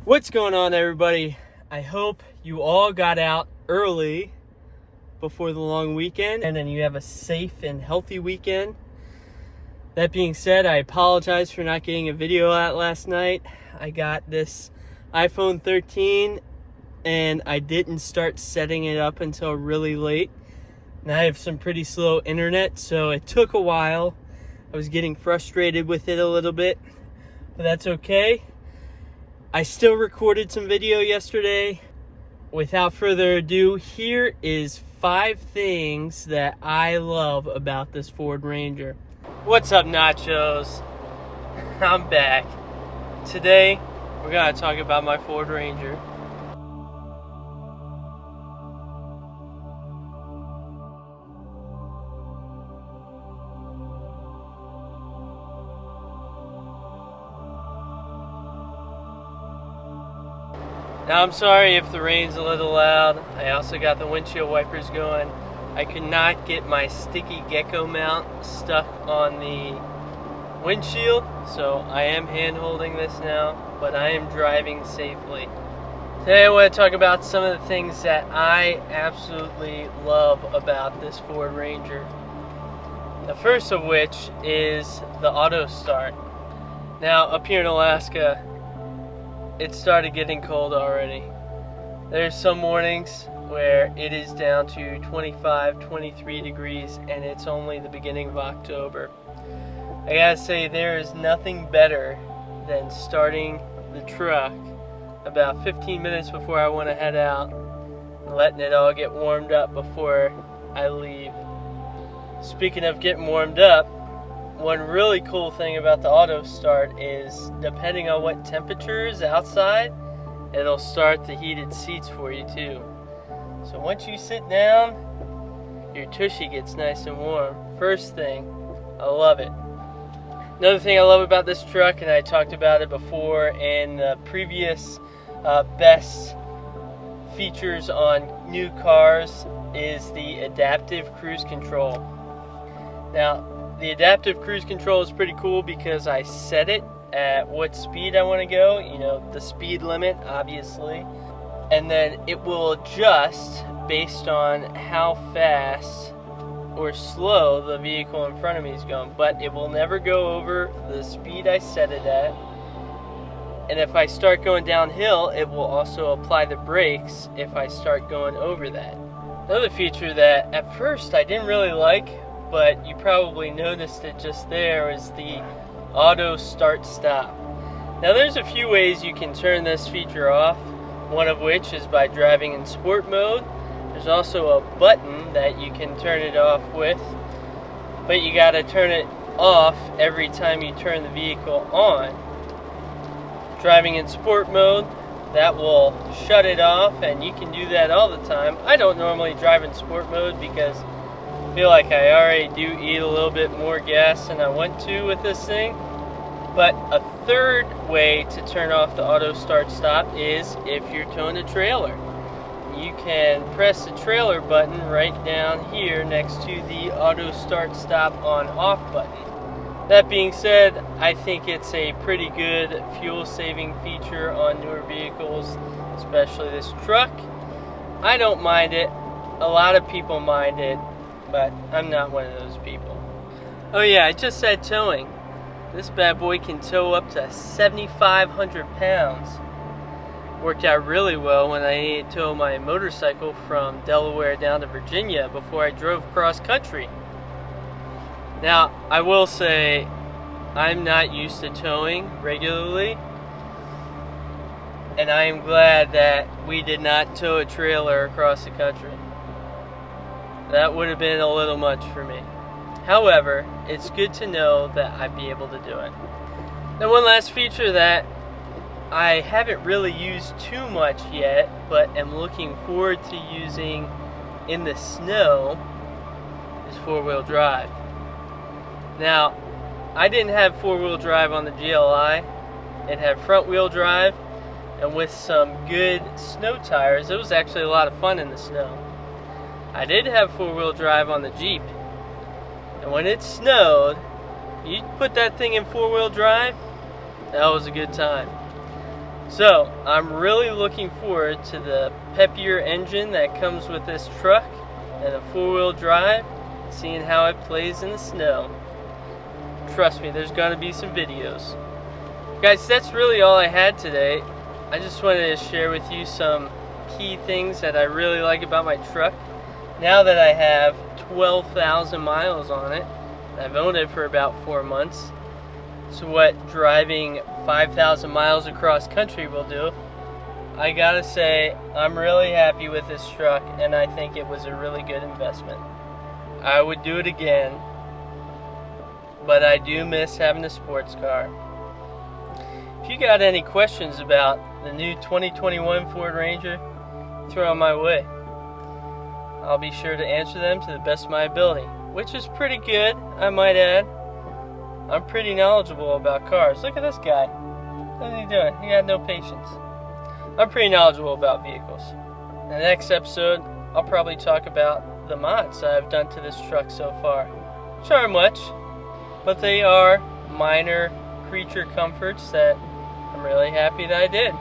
What's going on, everybody? I hope you all got out early before the long weekend and then you have a safe and healthy weekend. That being said, I apologize for not getting a video out last night. I got this iPhone 13 and I didn't start setting it up until really late. And I have some pretty slow internet, so it took a while. I was getting frustrated with it a little bit, but that's okay. I still recorded some video yesterday. Without further ado, here is 5 things that I love about this Ford Ranger. What's up, nachos? I'm back. Today, we're gonna talk about my Ford Ranger. Now, I'm sorry if the rain's a little loud. I also got the windshield wipers going. I could not get my sticky gecko mount stuck on the windshield, so I am hand holding this now, but I am driving safely. Today I want to talk about some of the things that I absolutely love about this Ford Ranger. The first of which is the auto start. Now, up here in Alaska, it started getting cold already. There's some mornings where it is down to 25, 23 degrees and it's only the beginning of October. I gotta say, there is nothing better than starting the truck about 15 minutes before I want to head out and letting it all get warmed up before I leave. Speaking of getting warmed up, one really cool thing about the auto start is, depending on what temperature is outside, it'll start the heated seats for you too. So once you sit down, your tushy gets nice and warm. First thing, I love it. Another thing I love about this truck, and I talked about it before in the previous best features on new cars, is the adaptive cruise control. Now, the adaptive cruise control is pretty cool because I set it at what speed I want to go, the speed limit, obviously, and then it will adjust based on how fast or slow the vehicle in front of me is going, but it will never go over the speed I set it at. And if I start going downhill, it will also apply the brakes if I start going over that. Another feature that at first I didn't really like, but you probably noticed it just there, is the auto start stop. Now, there's a few ways you can turn this feature off, one of which is by driving in sport mode. There's also a button that you can turn it off with, but you gotta turn it off every time you turn the vehicle on. Driving in sport mode, that will shut it off, and you can do that all the time. I don't normally drive in sport mode because I feel like I already do eat a little bit more gas than I want to with this thing. But a third way to turn off the auto start stop is if you're towing a trailer. You can press the trailer button right down here next to the auto start stop on off button. That being said, I think it's a pretty good fuel saving feature on newer vehicles, especially this truck. I don't mind it. A lot of people mind it, but I'm not one of those people. Oh yeah, I just said towing. This bad boy can tow up to 7,500 pounds. Worked out really well when I needed to tow my motorcycle from Delaware down to Virginia before I drove cross country. Now, I will say, I'm not used to towing regularly, and I am glad that we did not tow a trailer across the country. That would have been a little much for me. However, it's good to know that I'd be able to do it. Now, one last feature that I haven't really used too much yet, but am looking forward to using in the snow, is 4-wheel drive. Now, I didn't have 4-wheel drive on the GLI. It had front-wheel drive, and with some good snow tires, it was actually a lot of fun in the snow. I did have 4-wheel drive on the Jeep, and when it snowed, you put that thing in 4-wheel drive, that was a good time. So I'm really looking forward to the peppier engine that comes with this truck and a four-wheel drive, seeing how it plays in the snow. Trust me, there's gonna be some videos. Guys, that's really all I had today. I just wanted to share with you some key things that I really like about my truck. Now that I have 12,000 miles on it, I've owned it for about 4 months. So what driving 5,000 miles across country will do, I gotta say, I'm really happy with this truck, and I think it was a really good investment. I would do it again, but I do miss having a sports car. If you got any questions about the new 2021 Ford Ranger, throw them my way. I'll be sure to answer them to the best of my ability, which is pretty good, I might add. I'm pretty knowledgeable about cars. Look at this guy. What's he doing? He got no patience. I'm pretty knowledgeable about vehicles. In the next episode, I'll probably talk about the mods I've done to this truck so far. Which aren't much, but they are minor creature comforts that I'm really happy that I did.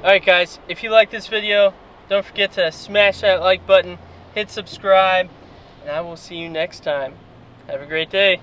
Alright guys, if you like this video, don't forget to smash that like button, hit subscribe, and I will see you next time. Have a great day.